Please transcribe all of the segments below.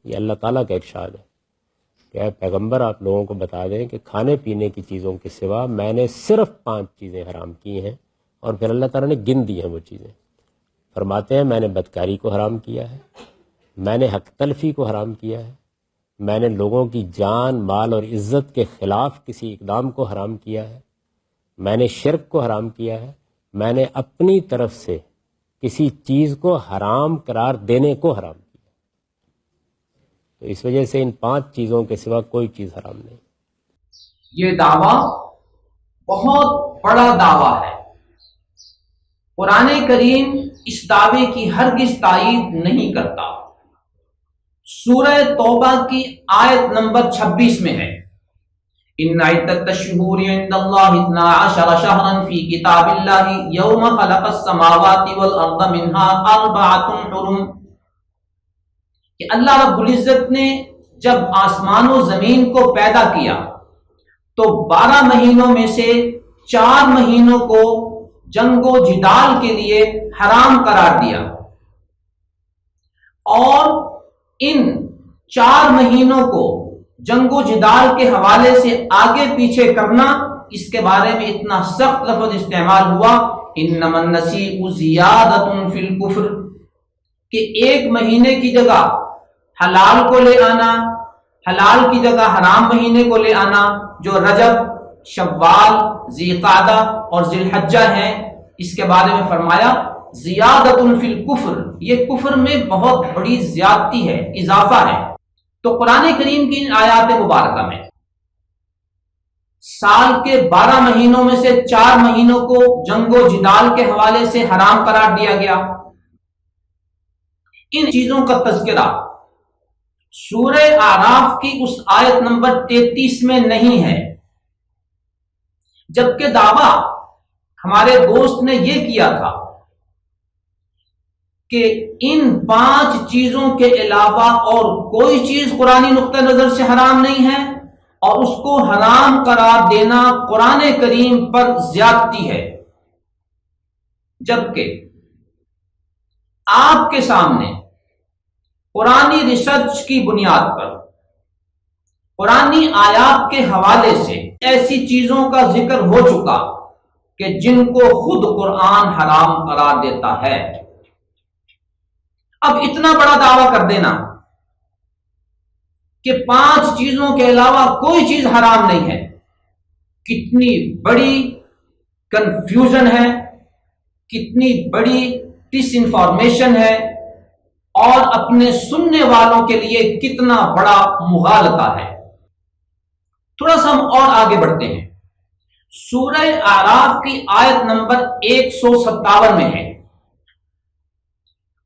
یہ اللہ تعالیٰ کا ارشاد ہے کہ اے پیغمبر آپ لوگوں کو بتا دیں کہ کھانے پینے کی چیزوں کے سوا میں نے صرف 5 چیزیں حرام کی ہیں، اور پھر اللہ تعالیٰ نے گن دی ہیں وہ چیزیں. فرماتے ہیں میں نے بدکاری کو حرام کیا ہے، میں نے حق تلفی کو حرام کیا ہے، میں نے لوگوں کی جان مال اور عزت کے خلاف کسی اقدام کو حرام کیا ہے، میں نے شرک کو حرام کیا ہے، میں نے اپنی طرف سے کسی چیز کو حرام قرار دینے کو حرام کیا. تو اس وجہ سے ان 5 چیزوں کے سوا کوئی چیز حرام نہیں. یہ دعویٰ بہت بڑا دعویٰ ہے. قرآن کریم اس دعوے کی ہرگز تائید نہیں کرتا. سورہ توبہ کی آیت نمبر 26 میں ہے ان عدت الشہور عند اللہ 12 شہرا فی کتاب اللہ یوم خلق السماوات والارض منها 4 حرم، کہ اللہ رب العزت نے جب آسمان و زمین کو پیدا کیا تو 12 مہینوں میں سے 4 مہینوں کو جنگ و جدال کے لیے حرام قرار دیا، اور ان 4 مہینوں کو جنگ و جدال کے حوالے سے آگے پیچھے کرنا، اس کے بارے میں اتنا سخت لفظ استعمال ہوا انما النسیء زیادۃ فی الکفر، کہ 1 مہینے کی جگہ حلال کو لے آنا، حلال کی جگہ حرام مہینے کو لے آنا، جو رجب، شوال، ذی قعدہ اور ذی الحجہ ہیں، اس کے بارے میں فرمایا زیادۃ فی الکفر، یہ کفر میں بہت بڑی زیادتی ہے، اضافہ ہے. تو قرآن کریم کی ان آیات مبارکہ میں سال کے 12 مہینوں میں سے 4 مہینوں کو جنگ و جدال کے حوالے سے حرام قرار دیا گیا. ان چیزوں کا تذکرہ سورہ اعراف کی اس آیت نمبر 33 میں نہیں ہے، جبکہ دعویٰ ہمارے دوست نے یہ کیا تھا کہ ان 5 چیزوں کے علاوہ اور کوئی چیز قرآنی نقطہ نظر سے حرام نہیں ہے، اور اس کو حرام قرار دینا قرآن کریم پر زیادتی ہے. جبکہ آپ کے سامنے قرآنی ریسرچ کی بنیاد پر قرآنی آیات کے حوالے سے ایسی چیزوں کا ذکر ہو چکا کہ جن کو خود قرآن حرام قرار دیتا ہے. اب اتنا بڑا دعویٰ کر دینا کہ 5 چیزوں کے علاوہ کوئی چیز حرام نہیں ہے، کتنی بڑی کنفیوژن ہے، کتنی بڑی ڈس انفارمیشن ہے، اور اپنے سننے والوں کے لیے کتنا بڑا مغالطہ ہے. تھوڑا سا ہم اور آگے بڑھتے ہیں. سورہ اعراف کی آیت نمبر 157 میں ہے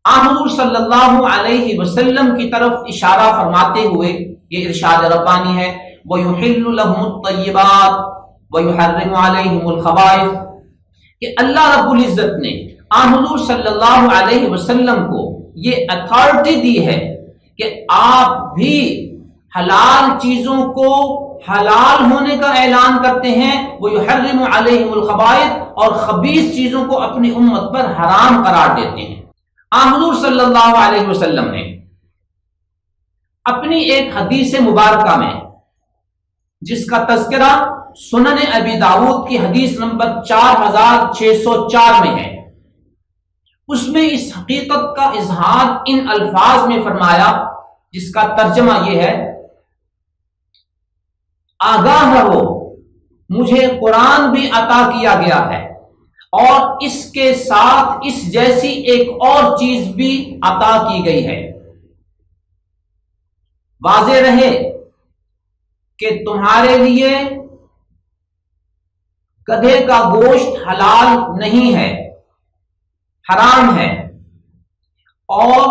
حضور صلی اللہ علیہ وسلم کی طرف اشارہ فرماتے ہوئے یہ ارشاد ربانی ہے وَيُحِلُّ لَهُمُ الطَّيِّبَاتِ وَيُحَرِّمُ عَلَيْهِمُ الْخَبَائِثَ، کہ اللہ رب العزت نے حضور صلی اللہ علیہ وسلم کو یہ اتھارٹی دی ہے کہ آپ بھی حلال چیزوں کو حلال ہونے کا اعلان کرتے ہیں، وَيُحَرِّمُ عَلَيْهِمُ الْخَبَائِثَ، اور خبیث چیزوں کو اپنی امت پر حرام قرار دیتے ہیں. حضور صلی اللہ علیہ وسلم نے اپنی ایک حدیث مبارکہ میں، جس کا تذکرہ سنن ابی داؤد کی حدیث نمبر 4604 میں ہے، اس میں اس حقیقت کا اظہار ان الفاظ میں فرمایا جس کا ترجمہ یہ ہے آگاہ رہو، مجھے قرآن بھی عطا کیا گیا ہے اور اس کے ساتھ اس جیسی ایک اور چیز بھی عطا کی گئی ہے. واضح رہے کہ تمہارے لیے گدھے کا گوشت حلال نہیں ہے، حرام ہے، اور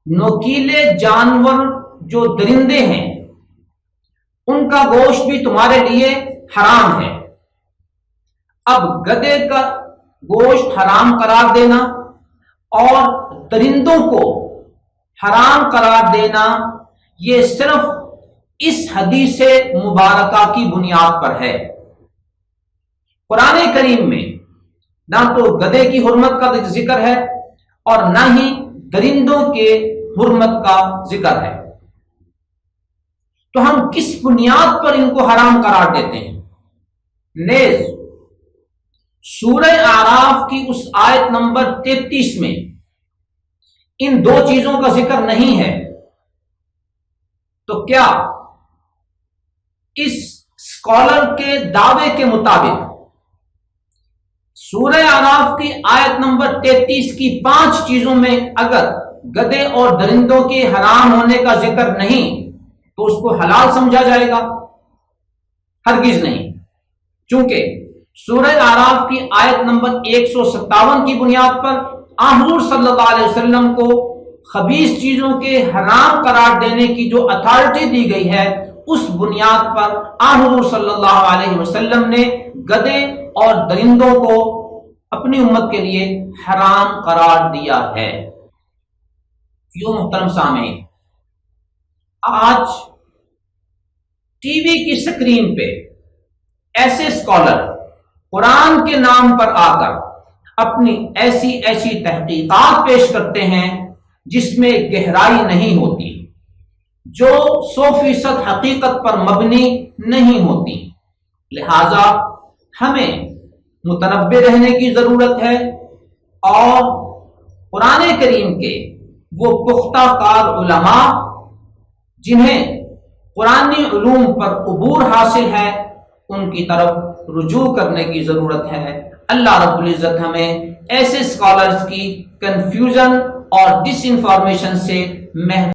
نوکیلے جانور جو درندے ہیں ان کا گوشت بھی تمہارے لیے حرام ہے. اب گدھے کا گوشت حرام قرار دینا اور درندوں کو حرام قرار دینا یہ صرف اس حدیث مبارکہ کی بنیاد پر ہے. قرآن کریم میں نہ تو گدھے کی حرمت کا ذکر ہے اور نہ ہی درندوں کے حرمت کا ذکر ہے. تو ہم کس بنیاد پر ان کو حرام قرار دیتے ہیں؟ نیز سورہ اعراف کی اس آیت نمبر 33 میں ان دو چیزوں کا ذکر نہیں ہے، تو کیا اس اسکالر کے دعوے کے مطابق سورہ اعراف کی آیت نمبر 33 کی 5 چیزوں میں اگر گدھے اور درندوں کے حرام ہونے کا ذکر نہیں تو اس کو حلال سمجھا جائے گا؟ ہرگز نہیں، چونکہ سورہ اعراف کی آیت نمبر 157 کی بنیاد پر حضور صلی اللہ علیہ وسلم کو خبیث چیزوں کے حرام قرار دینے کی جو اتھارٹی دی گئی ہے، اس بنیاد پر حضور صلی اللہ علیہ وسلم نے گدھے اور درندوں کو اپنی امت کے لیے حرام قرار دیا ہے۔ یوں محترم سامعین، آج ٹی وی کی سکرین پہ ایسے اسکالر قرآن کے نام پر آ کر اپنی ایسی تحقیقات پیش کرتے ہیں جس میں گہرائی نہیں ہوتی، جو 100% حقیقت پر مبنی نہیں ہوتی۔ لہذا ہمیں متنبہ رہنے کی ضرورت ہے اور قرآن کریم کے وہ پختہ کار علماء جنہیں قرآنی علوم پر عبور حاصل ہے، ان کی طرف رجوع کرنے کی ضرورت ہے۔ اللہ رب العزت ہمیں ایسے اسکالرز کی کنفیوژن اور ڈس انفارمیشن سے محفوظ